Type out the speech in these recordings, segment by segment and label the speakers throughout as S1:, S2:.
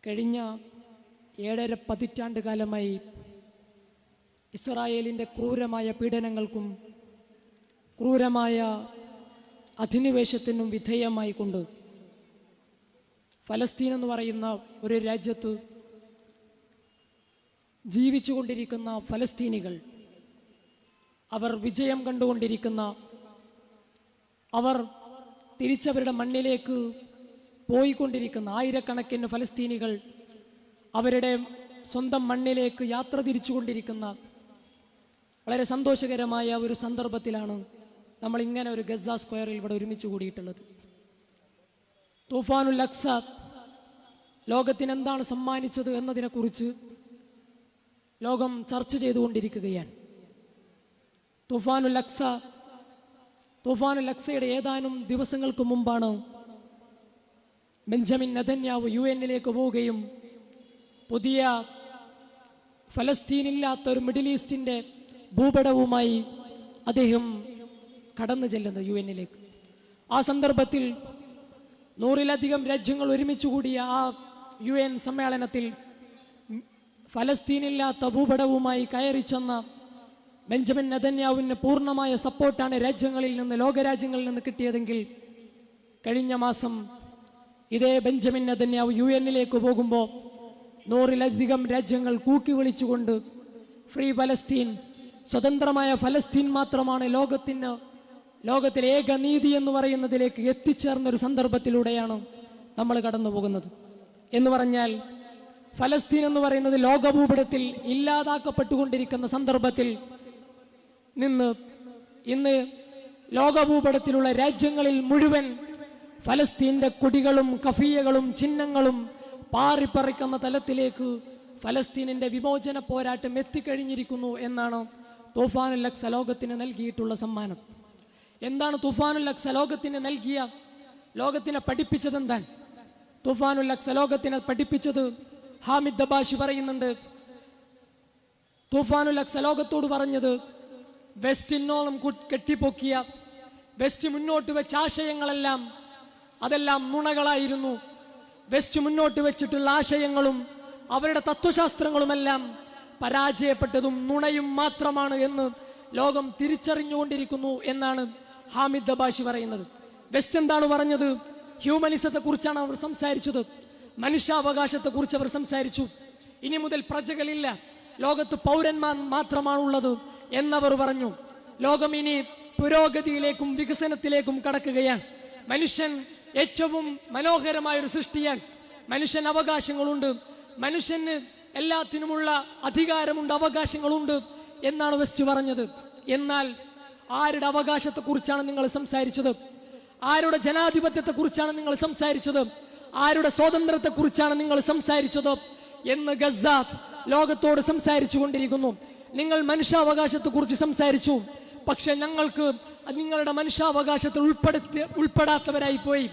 S1: കഴിഞ്ഞ 7.5 പതിറ്റാണ്ട് കാലമായി ഇസ്രായേലിൻ്റെ ക്രൂരമായ പീഡനങ്ങൾക്കും ക്രൂരമായ അധിനിവേശത്തിനും വിധേയമായി കൊണ്ട് ഫലസ്തീൻ എന്ന് പറയുന്ന ഒരു രാജ്യത്ത് ജീവിച്ചുകൊണ്ടിരിക്കുന്ന ഫലസ്തീനികൾ, അവർ വിജയം കണ്ടുകൊണ്ടിരിക്കുന്ന, അവർ തിരിച്ചവരുടെ മണ്ണിലേക്ക് പോയിക്കൊണ്ടിരിക്കുന്ന ആയിരക്കണക്കിന് ഫലസ്തീനികൾ അവരുടെ സ്വന്തം മണ്ണിലേക്ക് യാത്ര തിരിച്ചുകൊണ്ടിരിക്കുന്ന വളരെ സന്തോഷകരമായ ഒരു സന്ദർഭത്തിലാണ് നമ്മൾ ഇങ്ങനെ ഒരു ഗസ സ്ക്വയറിൽ ഇവിടെ ഒരുമിച്ച് കൂടിയിട്ടുള്ളത്. തൂഫാനുൽ അഖ്സ ലോകത്തിന് എന്താണ് സമ്മാനിച്ചത് എന്നതിനെക്കുറിച്ച് ലോകം ചർച്ച ചെയ്തുകൊണ്ടിരിക്കുകയാണ്. തൂഫാനുൽ അഖ്സയുടെ ഏതാനും ദിവസങ്ങൾക്ക് മുമ്പാണ് ബെഞ്ചമിൻ നെതന്യാഹു UN-ലേക്ക് പോവുകയും പുതിയ ഫലസ്തീനില്ലാത്ത ഒരു മിഡിൽ ഈസ്റ്റിൻ്റെ ഭൂപടവുമായി അദ്ദേഹം കടന്നു ചെല്ലുന്നത് UN-ലേക്ക്. ആ സന്ദർഭത്തിൽ 100-ലധികം രാജ്യങ്ങൾ ഒരുമിച്ച് കൂടിയ ആ UN സമ്മേളനത്തിൽ ഫലസ്തീനില്ലാത്ത ഭൂപടവുമായി കയറി ചെന്ന ബെഞ്ചമിൻ നെതന്യാഹുവിന് പൂർണ്ണമായ സപ്പോർട്ടാണ് ലോകരാജ്യങ്ങളിൽ നിന്ന് കിട്ടിയതെങ്കിൽ കഴിഞ്ഞ മാസം ഇതേ ബെഞ്ചമിൻ നെതന്യാഹു UN-ലേക്ക് പോകുമ്പോൾ 100-ലധികം രാജ്യങ്ങൾ കൂക്കി വിളിച്ചുകൊണ്ട് ഫ്രീ പലസ്തീൻ, സ്വതന്ത്രമായ ഫലസ്തീൻ മാത്രമാണ് ലോകത്തിലെ ഏക നീതി എന്ന് പറയുന്നതിലേക്ക് എത്തിച്ചേർന്നൊരു സന്ദർഭത്തിലൂടെയാണ് നമ്മൾ കടന്നു പോകുന്നത്. എന്ന് പറഞ്ഞാൽ ഫലസ്തീൻ എന്ന് പറയുന്നത് ലോകഭൂപടത്തിൽ ഇല്ലാതാക്കപ്പെട്ടുകൊണ്ടിരിക്കുന്ന സന്ദർഭത്തിൽ നിന്ന് ഇന്ന് ലോകഭൂപടത്തിലുള്ള രാജ്യങ്ങളിൽ മുഴുവൻ ഫലസ്തീൻ്റെ കൊടികളും കഫിയകളും ചിഹ്നങ്ങളും പാറിപ്പറിക്കുന്ന തലത്തിലേക്ക് ഫലസ്തീനിൻ്റെ വിമോചന പോരാട്ടം എത്തിക്കഴിഞ്ഞിരിക്കുന്നു എന്നാണ് തൂഫാനുൽ അഖ്സ ലോകത്തിന് നൽകിയിട്ടുള്ള സമ്മാനം. എന്താണ് തൂഫാനുൽ അഖ്സ ലോകത്തിനെ പഠിപ്പിച്ചത്? എന്താണ് തൂഫാനുൽ അഖ്സ ലോകത്തിനെ പഠിപ്പിച്ചത്? ഹാമിദ് ദബാഷി പറയുന്നുണ്ട്, തൂഫാനുൽ അഖ്സ ലോകത്തോട് പറഞ്ഞത് വെസ്റ്റിനോളം കെട്ടിപ്പൊക്കിയ, വെസ്റ്റ് മുന്നോട്ട് വെച്ച ആശയങ്ങളെല്ലാം അതെല്ലാം നുണകളായിരുന്നു. വെസ്റ്റ് മുന്നോട്ട് വെച്ചിട്ടുള്ള ആശയങ്ങളും അവരുടെ തത്വശാസ്ത്രങ്ങളുമെല്ലാം പരാജയപ്പെട്ടതും നുണയും മാത്രമാണ് എന്ന് ലോകം തിരിച്ചറിഞ്ഞുകൊണ്ടിരിക്കുന്നു എന്നാണ് ഹാമിദ് ദബാഷി പറയുന്നത്. വെസ്റ്റ് എന്താണ് പറഞ്ഞത്? ഹ്യൂമനിസത്തെ കുറിച്ചാണ് അവർ സംസാരിച്ചത്, മനുഷ്യാവകാശത്തെ കുറിച്ച് അവർ സംസാരിച്ചു. ഇനി മുതൽ പ്രജകളില്ല, ലോകത്ത് പൗരന്മാർ മാത്രമാണുള്ളത് എന്നവർ പറഞ്ഞു. ലോകം ഇനി പുരോഗതിയിലേക്കും വികസനത്തിലേക്കും കടക്കുകയാണ്. മനുഷ്യൻ ഏറ്റവും മനോഹരമായൊരു സൃഷ്ടിയാണ്. മനുഷ്യന് അവകാശങ്ങളുണ്ട്, മനുഷ്യന് എല്ലാത്തിനുമുള്ള അധികാരമുണ്ട്, അവകാശങ്ങളുണ്ട് എന്നാണ് വെസ്റ്റ് പറഞ്ഞത്. എന്നാൽ ആരുടെ അവകാശത്തെക്കുറിച്ചാണ് നിങ്ങൾ സംസാരിച്ചത്? ആരുടെ ജനാധിപത്യത്തെക്കുറിച്ചാണ് നിങ്ങൾ സംസാരിച്ചത്? ആരുടെ സ്വാതന്ത്ര്യത്തെക്കുറിച്ചാണ് നിങ്ങൾ സംസാരിച്ചത് എന്ന് ഗസ ലോകത്തോട് സംസാരിച്ചു കൊണ്ടിരിക്കുന്നു. നിങ്ങൾ മനുഷ്യാവകാശത്തെക്കുറിച്ച് സംസാരിച്ചു, പക്ഷെ ഞങ്ങൾക്ക് നിങ്ങളുടെ മനുഷ്യാവകാശത്തിൽ ഉൾപ്പെടാത്തവരായി പോയി.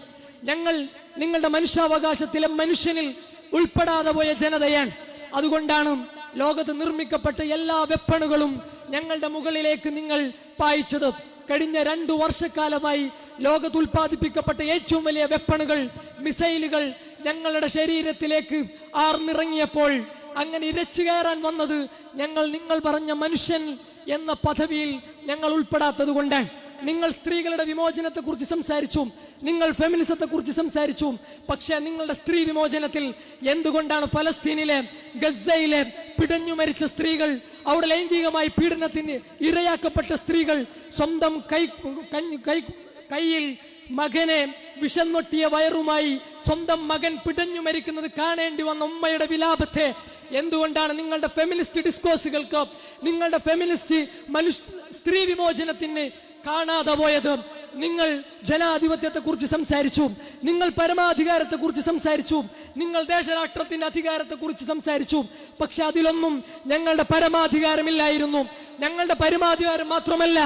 S1: ഞങ്ങൾ നിങ്ങളുടെ മനുഷ്യാവകാശത്തിലെ മനുഷ്യനിൽ ഉൾപ്പെടാതെ പോയ ജനതയാണ്. അതുകൊണ്ടാണ് ലോകത്ത് നിർമ്മിക്കപ്പെട്ട എല്ലാ വെപ്പണുകളും ഞങ്ങളുടെ മുകളിലേക്ക് നിങ്ങൾ പായിച്ചത്. കഴിഞ്ഞ 2 വർഷക്കാലമായി ലോകത്ത് ഉൽപ്പാദിപ്പിക്കപ്പെട്ട ഏറ്റവും വലിയ വെപ്പണുകൾ, മിസൈലുകൾ ഞങ്ങളുടെ ശരീരത്തിലേക്ക് ആർന്നിറങ്ങിയപ്പോൾ അങ്ങനെ ഇരച്ചു കയറാൻ വന്നത് നിങ്ങൾ പറഞ്ഞ മനുഷ്യൻ എന്ന പദവിയിൽ ഞങ്ങൾ ഉൾപ്പെടാത്തത് കൊണ്ടാണ്. നിങ്ങൾ സ്ത്രീകളുടെ വിമോചനത്തെക്കുറിച്ച് സംസാരിച്ചു, നിങ്ങൾ ഫെമിനിസത്തെക്കുറിച്ച് സംസാരിച്ചു, പക്ഷേ നിങ്ങളുടെ സ്ത്രീ വിമോചനത്തിൽ എന്തുകൊണ്ടാണ് ഫലസ്തീനിലെ ഗസയിലെ പിടഞ്ഞു മരിച്ച സ്ത്രീകൾ, അവിടെ ലൈംഗികമായി പീഡനത്തിന് ഇരയാക്കപ്പെട്ട സ്ത്രീകൾ സ്വന്തം കയ്യിൽ മകനെ വിഷന്നൊട്ടിയ വയറുമായി സ്വന്തം മകൻ പിടഞ്ഞു മരിക്കുന്നത് കാണേണ്ടി വന്ന ഉമ്മയുടെ വിലാപത്തെ എന്തുകൊണ്ടാണ് നിങ്ങളുടെ ഫെമിനിസ്റ്റ് ഡിസ്കോഴ്സുകൾക്ക്, നിങ്ങളുടെ ഫെമിനിസ്റ്റ് സ്ത്രീ വിമോചനത്തിന് കാണാതെ പോയത്? നിങ്ങൾ ജനാധിപത്യത്തെക്കുറിച്ച് സംസാരിച്ചു, നിങ്ങൾ പരമാധികാരത്തെക്കുറിച്ച് സംസാരിച്ചു, നിങ്ങൾ ദേശരാഷ്ട്രത്തിന്റെ അധികാരത്തെക്കുറിച്ച് സംസാരിച്ചു, പക്ഷെ അതിലൊന്നും ഞങ്ങളുടെ പരമാധികാരമില്ലായിരുന്നു. ഞങ്ങളുടെ പരമാധികാരം മാത്രമല്ല,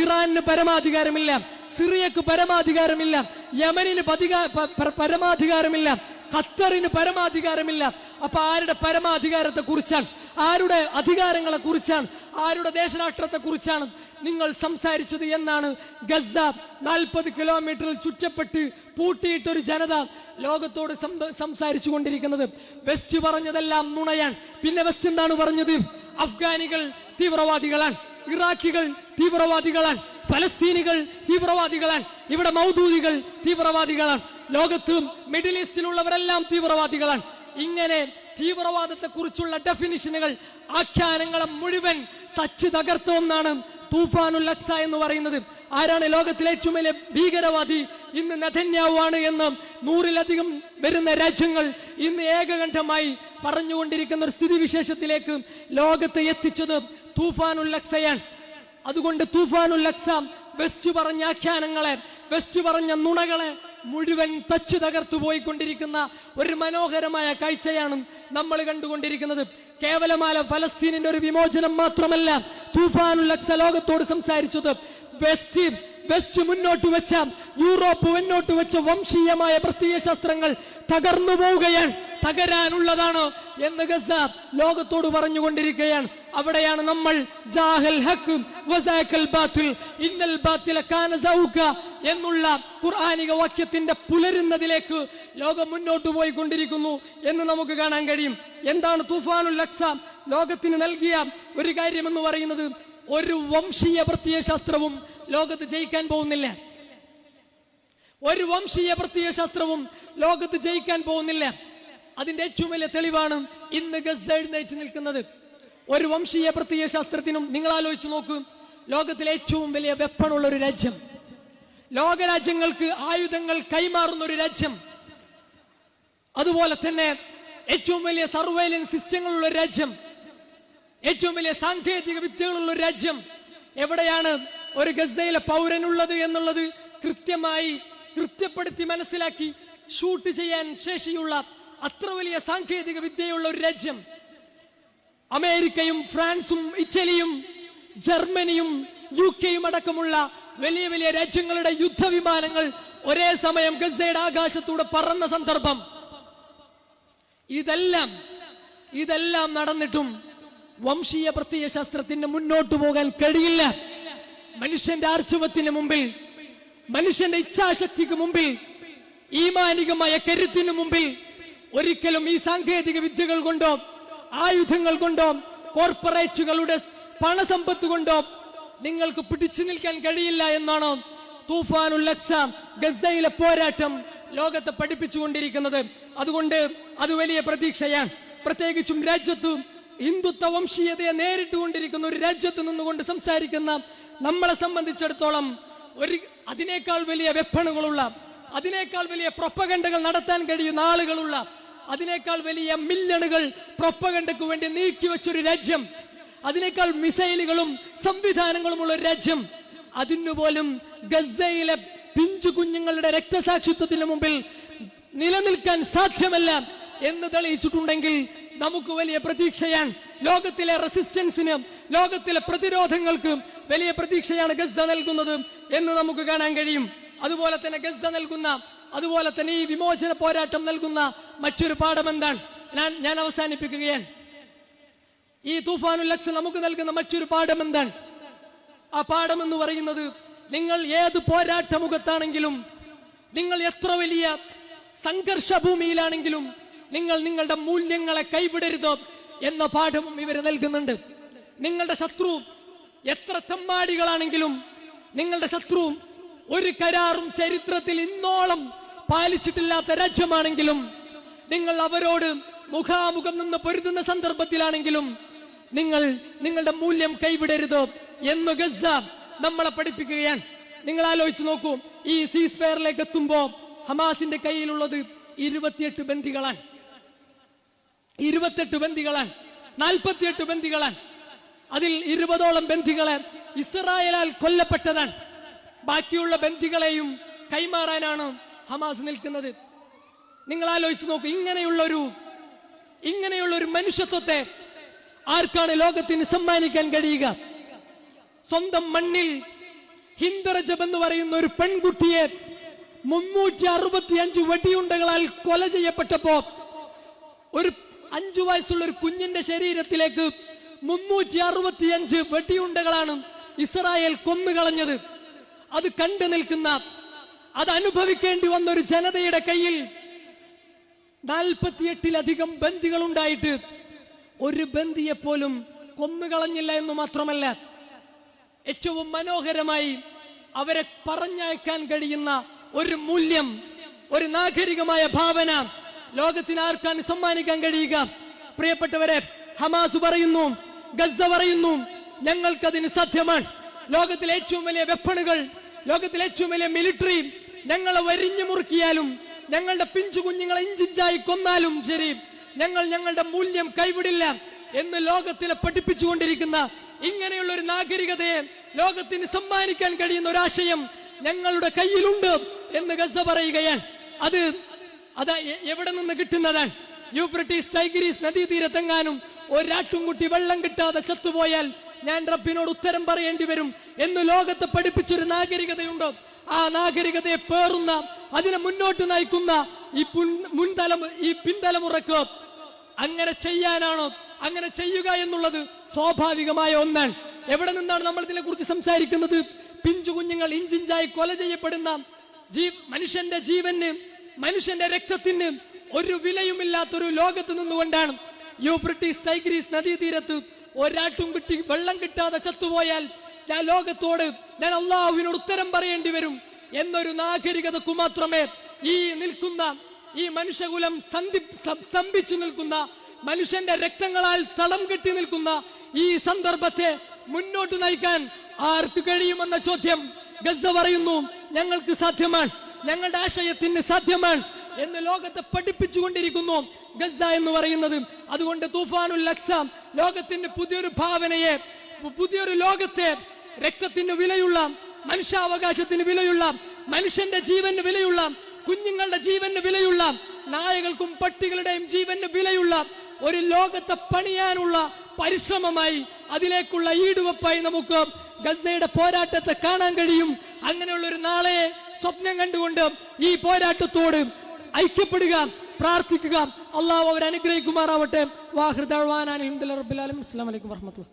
S1: ഇറാനിന് പരമാധികാരമില്ല, സിറിയക്ക് പരമാധികാരമില്ല, യമനിന് പരമാധികാരമില്ല, ഖത്തറിന് പരമാധികാരമില്ല. അപ്പൊ ആരുടെ പരമാധികാരത്തെ കുറിച്ചാണ്, ആരുടെ അധികാരങ്ങളെ കുറിച്ചാണ്, ആരുടെ ദേശരാഷ്ട്രത്തെ കുറിച്ചാണ് നിങ്ങൾ സംസാരിച്ചത് എന്നാണ് ഗസ 40 കിലോമീറ്ററിൽ ചുറ്റപ്പെട്ട് പൂട്ടിയിട്ടൊരു ജനത ലോകത്തോട് സംസാരിച്ചു കൊണ്ടിരിക്കുന്നത്. വെസ്റ്റ് പറഞ്ഞതെല്ലാം നുണയാണ്. പിന്നെ വെസ്റ്റ് എന്താണ് പറഞ്ഞത്? അഫ്ഗാനികൾ തീവ്രവാദികളാണ്, ഇറാഖികൾ തീവ്രവാദികളാണ്, ഫലസ്തീനികൾ തീവ്രവാദികളാണ്, ഇവിടെ മൗദൂദികൾ തീവ്രവാദികളാണ്, ലോകത്ത് മിഡിൽ ഈസ്റ്റിലുള്ളവരെല്ലാം തീവ്രവാദികളാണ്. ഇങ്ങനെ തീവ്രവാദത്തെ കുറിച്ചുള്ള ഡെഫിനിഷനുകൾ, ആഖ്യാനങ്ങളെ മുഴുവൻ തച്ച് തകർത്ത ഒന്നാണ് തൂഫാനുൽ അഖ്സ എന്ന് പറയുന്നത്. ആരാണ് ലോകത്തിലെ ഏറ്റവും വലിയ ഭീകരവാദി? ഇന്ന് നെതന്യാഹു ആണ് എന്ന് 100-ലധികം വരുന്ന രാജ്യങ്ങൾ ഇന്ന് ഏകകണ്ഠമായി പറഞ്ഞുകൊണ്ടിരിക്കുന്ന ഒരു സ്ഥിതിവിശേഷത്തിലേക്ക് ലോകത്തെ എത്തിച്ചത് തൂഫാനുൽ അഖ്സയാണ്. അതുകൊണ്ട് തൂഫാനുൽ അഖ്സ വെസ്റ്റ് പറഞ്ഞ ആഖ്യാനങ്ങളെ, വെസ്റ്റ് പറഞ്ഞ നുണകളെ മുഴുവൻ തച്ചു തകർത്തു പോയിക്കൊണ്ടിരിക്കുന്ന ഒരു മനോഹരമായ കാഴ്ചയാണ് നമ്മൾ കണ്ടുകൊണ്ടിരിക്കുന്നത്. കേവലമായ ഫലസ്തീനിന്റെ ഒരു വിമോചനം മാത്രമല്ല തൂഫാനുൽ അഖ്സ ലോകത്തോട് സംസാരിച്ചത്. വെസ്റ്റ് മുന്നോട്ട് വെച്ച, യൂറോപ്പ് മുന്നോട്ട് വെച്ച വംശീയമായ പ്രത്യയശാസ്ത്രങ്ങൾ തകർന്നു പോവുകയാണ്, തകരാനുള്ളതാണ് എന്ന് ഗസ ലോകത്തോട് പറഞ്ഞുകൊണ്ടിരിക്കുകയാണ്. അവിടെയാണ് നമ്മൾ ജാഹൽ ഹഖ് വസാഖൽ ബാത്തിൽ ഇന്നൽ ബാത്തില കാന സൗക എന്നുള്ള ഖുർആനിക വാക്യത്തിന്റെ പുലരുന്നതിലേക്ക് ലോകം മുന്നോട്ട് പോയിക്കൊണ്ടിരിക്കുന്നു എന്ന് നമുക്ക് കാണാൻ കഴിയും. എന്താണ് തൂഫാനുൽ അഖ്സ ലോകത്തിന് നൽകിയ ഒരു കാര്യം എന്ന് പറയുന്നത്? ഒരു വംശീയ പ്രത്യയശാസ്ത്രവും ലോകത്ത് ജയിക്കാൻ പോകുന്നില്ല. ഒരു വംശീയ പ്രത്യയശാസ്ത്രവും ലോകത്ത് ജയിക്കാൻ പോകുന്നില്ല. അതിന്റെ ഏറ്റവും വലിയ തെളിവാണ് ഇന്ന് ഗസ എഴുന്നേറ്റ് നിൽക്കുന്നത്. ഒരു വംശീയ പ്രത്യയശാസ്ത്രത്തിനും നിങ്ങൾ ആലോചിച്ച് നോക്കൂ, ലോകത്തിലെ ഏറ്റവും വലിയ വെപ്പണുള്ള ഒരു രാജ്യം, ലോകരാജ്യങ്ങൾക്ക് ആയുധങ്ങൾ കൈമാറുന്ന ഒരു രാജ്യം, അതുപോലെ തന്നെ ഏറ്റവും വലിയ സർവൈലൻസ് സിസ്റ്റങ്ങളുള്ള ഒരു രാജ്യം, ഏറ്റവും വലിയ സാങ്കേതിക വിദ്യകളുള്ള ഒരു രാജ്യം, എവിടെയാണ് ഒരു ഗസയിലെ പൗരനുള്ളത് എന്നുള്ളത് കൃത്യപ്പെടുത്തി മനസ്സിലാക്കി ഷൂട്ട് ചെയ്യാൻ ശേഷിയുള്ള അത്ര വലിയ സാങ്കേതിക വിദ്യയുള്ള ഒരു രാജ്യം. അമേരിക്കയും ഫ്രാൻസും ഇറ്റലിയും ജർമ്മനിയും UK അടക്കമുള്ള വലിയ വലിയ രാജ്യങ്ങളുടെ യുദ്ധവിമാനങ്ങൾ ഒരേ സമയം ഗസയുടെ ആകാശത്തൂടെ പറന്ന സന്ദർഭം. ഇതെല്ലാം നടന്നിട്ടും വംശീയ പ്രത്യയശാസ്ത്രത്തിന് മുന്നോട്ട് പോകാൻ കഴിയില്ല. മനുഷ്യന്റെ ആർജവത്തിന് മുമ്പിൽ, മനുഷ്യന്റെ ഇച്ഛാശക്തിക്ക് മുമ്പിൽ, ഈമാനികമായ കരുത്തിന് മുമ്പിൽ ഒരിക്കലും ഈ സാങ്കേതിക വിദ്യകൾ കൊണ്ടോ ആയുധങ്ങൾ കൊണ്ടോ കോർപ്പറേറ്റുകളുടെ പണസമ്പത്ത് കൊണ്ടോ നിങ്ങൾക്ക് പിടിച്ചു നിൽക്കാൻ കഴിയില്ല എന്നാണ് തൂഫാനുൽ അഖ്സ ഗസയിലെ പോരാട്ടം ലോകത്തെ പഠിപ്പിച്ചുകൊണ്ടിരിക്കുന്നത്. അതുകൊണ്ട് അത് വലിയ പ്രതീക്ഷയാണ്. പ്രത്യേകിച്ചും രാജ്യത്ത് ഹിന്ദുത്വ വംശീയതയെ നേരിട്ടുകൊണ്ടിരിക്കുന്ന ഒരു രാജ്യത്ത് നിന്നുകൊണ്ട് സംസാരിക്കുന്ന നമ്മളെ സംബന്ധിച്ചിടത്തോളം അതിനേക്കാൾ വലിയ വെപ്പണുകളുള്ള, അതിനേക്കാൾ വലിയ പ്രൊപ്പഗണ്ടകൾ നടത്താൻ കഴിയുന്ന ആളുകളുള്ള, അതിനേക്കാൾ വലിയ മില്യണുകൾ പ്രൊപ്പഗണ്ടയ്ക്ക് വേണ്ടി നീക്കിവെച്ചൊരു രാജ്യം, അതിനേക്കാൾ മിസൈലുകളും സംവിധാനങ്ങളുമുള്ള ഒരു രാജ്യം, അതിനുപോലും ഗസയിലെ പിഞ്ചു കുഞ്ഞുങ്ങളുടെ രക്തസാക്ഷിത്വത്തിന് മുമ്പിൽ നിലനിൽക്കാൻ സാധ്യമല്ല എന്ന് തെളിയിച്ചിട്ടുണ്ടെങ്കിൽ നമുക്ക് വലിയ പ്രതീക്ഷയാണ്. ലോകത്തിലെ റെസിസ്റ്റൻസിന്, ലോകത്തിലെ പ്രതിരോധങ്ങൾക്ക് വലിയ പ്രതീക്ഷയാണ് ഗസ നൽകുന്നത് എന്ന് നമുക്ക് കാണാൻ കഴിയും. അതുപോലെ തന്നെ ഗസ നൽകുന്ന, അതുപോലെ തന്നെ ഈ വിമോചന പോരാട്ടം നൽകുന്ന മറ്റൊരു പാഠം എന്താണ്? ഞാൻ അവസാനിപ്പിക്കുകയാണ്. ഈ തൂഫാനുൽ അഖ്സ നമുക്ക് നൽകുന്ന മറ്റൊരു പാഠം എന്താണ്? ആ പാഠം എന്ന് പറയുന്നത്, നിങ്ങൾ ഏത് പോരാട്ടമുഖത്താണെങ്കിലും, നിങ്ങൾ എത്ര വലിയ സംഘർഷ ഭൂമിയിലാണെങ്കിലും നിങ്ങൾ നിങ്ങളുടെ മൂല്യങ്ങളെ കൈവിടരുത് എന്ന പാഠം ഇവർ നൽകുന്നുണ്ട്. നിങ്ങളുടെ ശത്രു എത്ര തെമ്മാടികളാണെങ്കിലും, നിങ്ങളുടെ ശത്രു ഒരു കരാറും ചരിത്രത്തിൽ ഇന്നോളം പാലിച്ചിട്ടില്ലാത്ത രാജ്യമാണെങ്കിലും, നിങ്ങൾ അവരോട് മുഖാമുഖം നിന്ന് പൊരുതുന്ന സന്ദർഭത്തിലാണെങ്കിലും നിങ്ങൾ നിങ്ങളുടെ മൂല്യം കൈവിടരുത് എന്ന് ഗസ നമ്മളെ പഠിപ്പിക്കുകയാണ്. നിങ്ങൾ ആലോചിച്ച് നോക്കൂ, ഈ സീസ് ഫയറിലേക്ക് എത്തുമ്പോ ഹമാസിന്റെ കയ്യിലുള്ളത് 28 ബന്ദികളാണ്, 48 ബന്ദികളാണ്, 48 ബന്ദികളാണ്. അതിൽ 20ഓളം ബന്ദികളെ ഇസ്രായേലാൽ കൊല്ലപ്പെട്ടതാണ്. ബാക്കിയുള്ള ബന്ദികളെയും കൈമാറാനാണ് ഹമാസ് നിൽക്കുന്നത്. നിങ്ങൾ ആലോചിച്ച് നോക്കൂ, ഇങ്ങനെയുള്ളൊരു മനുഷ്യത്വത്തെ ആർക്കാണ് ലോകത്തിന് സമ്മാനിക്കാൻ കഴിയുക? സ്വന്തം മണ്ണിൽ ഹിന്ദ് റജബ് എന്ന് പറയുന്ന ഒരു പെൺകുട്ടിയെ 365 വെടിയുണ്ടകളാൽ കൊല ചെയ്യപ്പെട്ടപ്പോ, ഒരു 5 വയസ്സുള്ള ഒരു കുഞ്ഞിന്റെ ശരീരത്തിലേക്ക് 365 വെടിയുണ്ടകളാണ് ഇസ്രായേൽ കൊന്നുകളഞ്ഞത്, അത് കണ്ടു നിൽക്കുന്ന, അത് അനുഭവിക്കേണ്ടി വന്ന ഒരു ജനതയുടെ കയ്യിൽ 48-ലധികം ബന്ദികൾ ഉണ്ടായിട്ട് ഒരു ബന്ദിയെ പോലും കൊന്നുകളഞ്ഞില്ല എന്ന് മാത്രമല്ല, ഏറ്റവും മനോഹരമായി അവരെ പറഞ്ഞയക്കാൻ കഴിയുന്ന ഒരു മൂല്യം, ഒരു നാഗരികമായ ഭാവന ലോകത്തിന് ആർക്കാണ് സമ്മാനിക്കാൻ കഴിയുക? പ്രിയപ്പെട്ടവരെ, ഹമാസ് പറയുന്നു, ഗസ പറയുന്നു, ഞങ്ങൾക്കതിന് സാധ്യമാണ്. ലോകത്തിലെ ഏറ്റവും വലിയ വെപ്പണുകൾ, ലോകത്തിലെ ഏറ്റവും വലിയ മിലിറ്ററി ഞങ്ങളെ വരിഞ്ഞു മുറുക്കിയാലും, ഞങ്ങളുടെ പിഞ്ചു കുഞ്ഞുങ്ങളെ ഇഞ്ചിഞ്ചായി കൊന്നാലും ശരി, ഞങ്ങൾ ഞങ്ങളുടെ മൂല്യം കൈവിടില്ല എന്ന് ലോകത്തിനെ പഠിപ്പിച്ചുകൊണ്ടിരിക്കുന്ന ഇങ്ങനെയുള്ള ഒരു നാഗരികതയെ ലോകത്തിന് സമ്മാനിക്കാൻ കഴിയുന്ന ഒരാശയം ഞങ്ങളുടെ കയ്യിലുണ്ട് എന്ന് ഗസ പറയുകയാണ്. അത് എവിടെ നിന്ന് കിട്ടുന്നതാണ്? യൂഫ്രട്ടീസ് ടൈഗ്രീസ് നദീതീരത്തെങ്ങാനും ഒരാട്ടുംകുട്ടി വെള്ളം കിട്ടാതെ ചത്തുപോയാൽ ഞാൻ റബ്ബിനോട് ഉത്തരം പറയേണ്ടി വരും എന്ന് ലോകത്തെ പഠിപ്പിച്ചൊരു നാഗരികതയുണ്ട്. ആ നാഗരികതയെ പേറുന്ന, അതിനെ മുന്നോട്ട് നയിക്കുന്ന ഈ പിൻതലമുറക്ക് അങ്ങനെ ചെയ്യാനാണോ? അങ്ങനെ ചെയ്യുക എന്നുള്ളത് സ്വാഭാവികമായ ഒന്നാണ്. എവിടെ നിന്നാണ് നമ്മൾ ഇതിനെ കുറിച്ച് സംസാരിക്കുന്നത്? പിഞ്ചു കുഞ്ഞുങ്ങൾ ഇഞ്ചിഞ്ചായി കൊല ചെയ്യപ്പെടുന്ന മനുഷ്യന്റെ ജീവന്, മനുഷ്യന്റെ രക്തത്തിന് ഒരു വിലയുമില്ലാത്തൊരു ലോകത്ത് നിന്നുകൊണ്ടാണ് യൂഫ്രട്ടീസ് ടൈഗ്രീസ് നദീതീരത്ത് ഒരാട്ടുംകുട്ടി വെള്ളം കിട്ടാതെ ചത്തുപോയാൽ ഞാൻ ലോകത്തോട്, ഞാൻ അള്ളാഹുവിനോട് ഉത്തരം പറയേണ്ടി വരും എന്നൊരു നാഗരികതക്കു മാത്രമേ ഈ മനുഷ്യകുലം സ്തംഭിച്ചു നിൽക്കുന്ന, മനുഷ്യന്റെ രക്തങ്ങളാൽ തളം കെട്ടി നിൽക്കുന്ന ഈ സന്ദർഭത്തെ മുന്നോട്ട് നയിക്കാൻ ആർക്ക് കഴിയുമെന്ന ചോദ്യം ഗസ പറയുന്നു, ഞങ്ങൾക്ക് സാധ്യമാണ്, ഞങ്ങളുടെ ആശയത്തിന് സാധ്യമാണ് എന്ന് ലോകത്തെ പഠിപ്പിച്ചുകൊണ്ടിരിക്കുന്നു ഗസ എന്ന് പറയുന്നത്. അതുകൊണ്ട് തൂഫാനുൽ അഖ്സ ലോകത്തിന്റെ പുതിയൊരു ഭാവനയെ, പുതിയൊരു ലോകത്തെ, രക്തത്തിന് വിലയുള്ള, മനുഷ്യാവകാശത്തിന് വിലയുള്ള, മനുഷ്യന്റെ ജീവന് വിലയുള്ള, കുഞ്ഞുങ്ങളുടെ ജീവന് വിലയുള്ള, നായകൾക്കും പട്ടികളുടെയും ജീവന് വിലയുള്ള ഒരു ലോകത്തെ പണിയാനുള്ള പരിശ്രമമായി, അതിലേക്കുള്ള ഈടുവപ്പായി നമുക്ക് ഗസയുടെ പോരാട്ടത്തെ കാണാൻ കഴിയും. അങ്ങനെയുള്ള ഒരു നാളെ സ്വപ്നം കണ്ടുകൊണ്ട് ഈ പോരാട്ടത്തോട് ഐക്യപ്പെടുക, പ്രാർത്ഥിക്കുക. അള്ളാഹു അവരെ അനുഗ്രഹിക്കുമാറാവട്ടെ. വാഹിർ ദഅ്വാനാ അൽഹംദുലില്ലാഹി റബ്ബിൽ ആലമീൻ. അസ്സലാമു അലൈക്കും വറഹ്മത്തുള്ളാഹി.